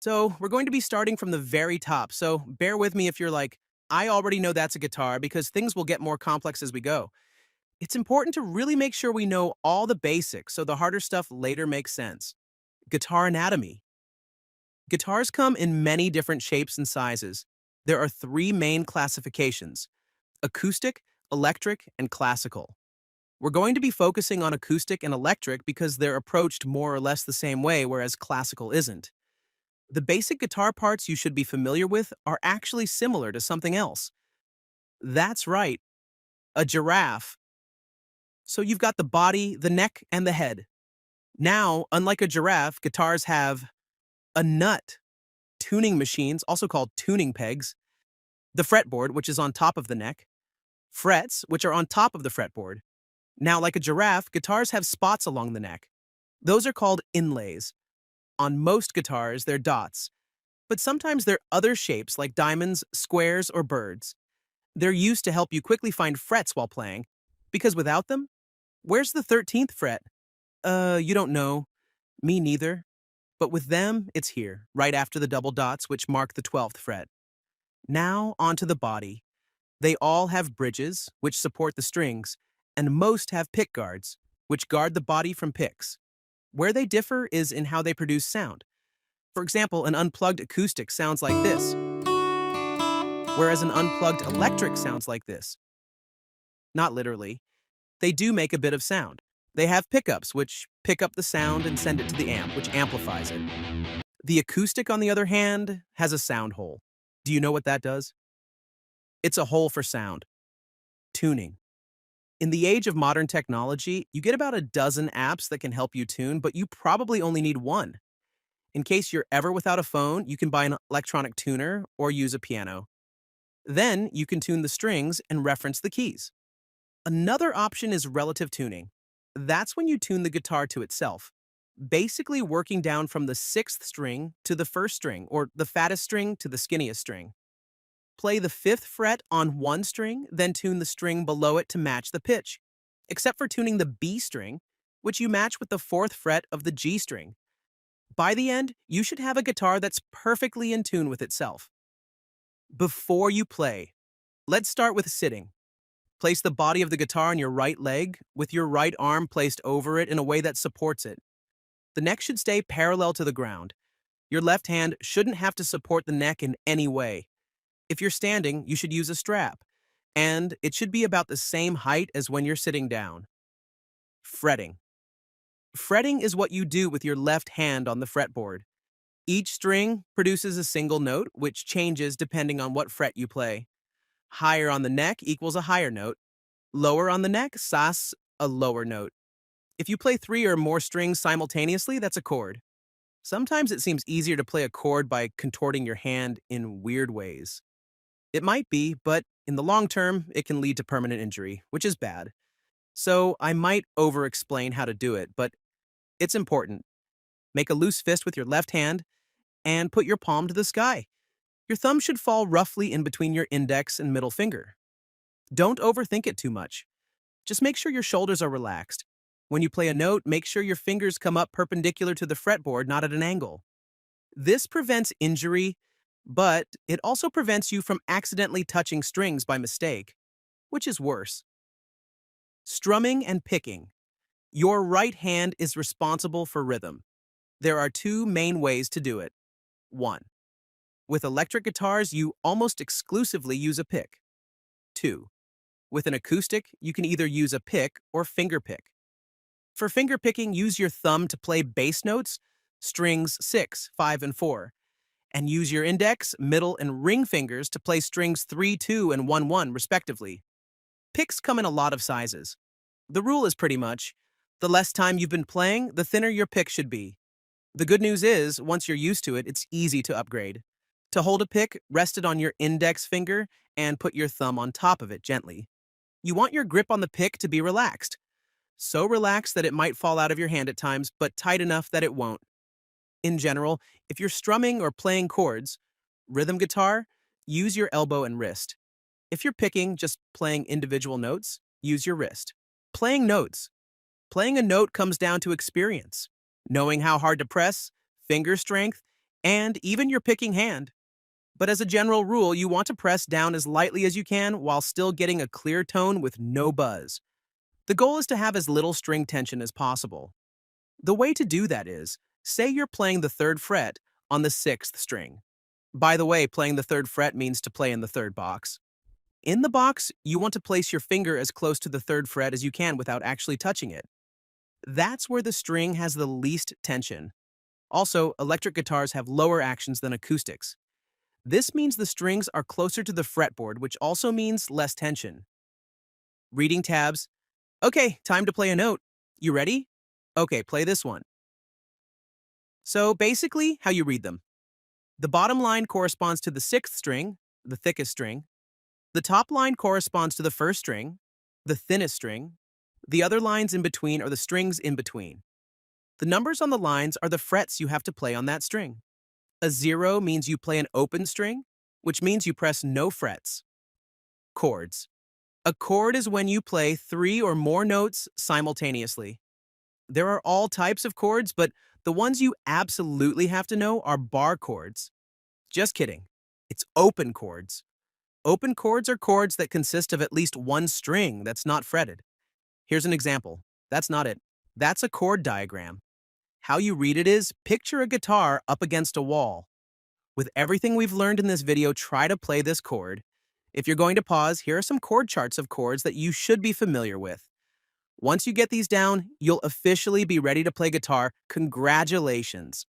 So we're going to be starting from the very top. So bear with me if you're like, I already know that's a guitar because things will get more complex as we go. It's important to really make sure we know all the basics so the harder stuff later makes sense. Guitar anatomy. Guitars come in many different shapes and sizes. There are three main classifications: acoustic, electric, and classical. We're going to be focusing on acoustic and electric because they're approached more or less the same way, whereas classical isn't. The basic guitar parts you should be familiar with are actually similar to something else. That's right, a giraffe. So you've got the body, the neck, and the head. Now, unlike a giraffe, guitars have a nut, tuning machines, also called tuning pegs, the fretboard, which is on top of the neck, frets, which are on top of the fretboard. Now, like a giraffe, guitars have spots along the neck. Those are called inlays. On most guitars, they're dots, but sometimes they're other shapes like diamonds, squares, or birds. They're used to help you quickly find frets while playing, because without them, where's the 13th fret? You don't know. Me neither. But with them, it's here, right after the double dots, which mark the 12th fret. Now, onto the body. They all have bridges, which support the strings, and most have pick guards, which guard the body from picks. Where they differ is in how they produce sound. For example, an unplugged acoustic sounds like this, whereas an unplugged electric sounds like this. Not literally. They do make a bit of sound. They have pickups, which pick up the sound and send it to the amp, which amplifies it. The acoustic, on the other hand, has a sound hole. Do you know what that does? It's a hole for sound. Tuning. In the age of modern technology, you get about a dozen apps that can help you tune, but you probably only need one. In case you're ever without a phone, you can buy an electronic tuner or use a piano. Then you can tune the strings and reference the keys. Another option is relative tuning. That's when you tune the guitar to itself, basically working down from the sixth string to the first string, or the fattest string to the skinniest string. Play the fifth fret on one string, then tune the string below it to match the pitch, except for tuning the B string, which you match with the fourth fret of the G string. By the end, you should have a guitar that's perfectly in tune with itself. Before you play, let's start with sitting. Place the body of the guitar on your right leg, with your right arm placed over it in a way that supports it. The neck should stay parallel to the ground. Your left hand shouldn't have to support the neck in any way. If you're standing, you should use a strap, and it should be about the same height as when you're sitting down. Fretting. Fretting is what you do with your left hand on the fretboard. Each string produces a single note, which changes depending on what fret you play. Higher on the neck equals a higher note. Lower on the neck, sas, a lower note. If you play three or more strings simultaneously, that's a chord. Sometimes it seems easier to play a chord by contorting your hand in weird ways. It might be, but in the long term, it can lead to permanent injury, which is bad. So I might over-explain how to do it, but it's important. Make a loose fist with your left hand and put your palm to the sky. Your thumb should fall roughly in between your index and middle finger. Don't overthink it too much. Just make sure your shoulders are relaxed. When you play a note, make sure your fingers come up perpendicular to the fretboard, not at an angle. This prevents injury, but it also prevents you from accidentally touching strings by mistake, which is worse. Strumming and picking. Your right hand is responsible for rhythm. There are two main ways to do it. 1. With electric guitars, you almost exclusively use a pick. 2. With an acoustic, you can either use a pick or finger pick. For finger picking, use your thumb to play bass notes, strings 6, 5, and 4, and use your index, middle, and ring fingers to play strings 3, 2, and 1, 1, respectively. Picks come in a lot of sizes. The rule is pretty much, the less time you've been playing, the thinner your pick should be. The good news is, once you're used to it, it's easy to upgrade. To hold a pick, rest it on your index finger and put your thumb on top of it gently. You want your grip on the pick to be relaxed. So relaxed that it might fall out of your hand at times, but tight enough that it won't. In general, if you're strumming or playing chords, rhythm guitar, use your elbow and wrist. If you're picking, just playing individual notes, use your wrist. Playing notes. Playing a note comes down to experience, knowing how hard to press, finger strength, and even your picking hand. But as a general rule, you want to press down as lightly as you can while still getting a clear tone with no buzz. The goal is to have as little string tension as possible. The way to do that is, say you're playing the third fret on the sixth string. By the way, playing the third fret means to play in the third box. In the box, you want to place your finger as close to the third fret as you can without actually touching it. That's where the string has the least tension. Also, electric guitars have lower actions than acoustics. This means the strings are closer to the fretboard, which also means less tension. Reading tabs. Okay, time to play a note. You ready? Okay, play this one. So basically, how you read them. The bottom line corresponds to the sixth string, the thickest string. The top line corresponds to the first string, the thinnest string. The other lines in between are the strings in between. The numbers on the lines are the frets you have to play on that string. A 0 means you play an open string, which means you press no frets. Chords. A chord is when you play 3 or more notes simultaneously. There are all types of chords, but the ones you absolutely have to know are bar chords. Just kidding. It's open chords. Open chords are chords that consist of at least one string that's not fretted. Here's an example. That's not it. That's a chord diagram. How you read it is, picture a guitar up against a wall. With everything we've learned in this video, try to play this chord. If you're going to pause, here are some chord charts of chords that you should be familiar with. Once you get these down, you'll officially be ready to play guitar. Congratulations!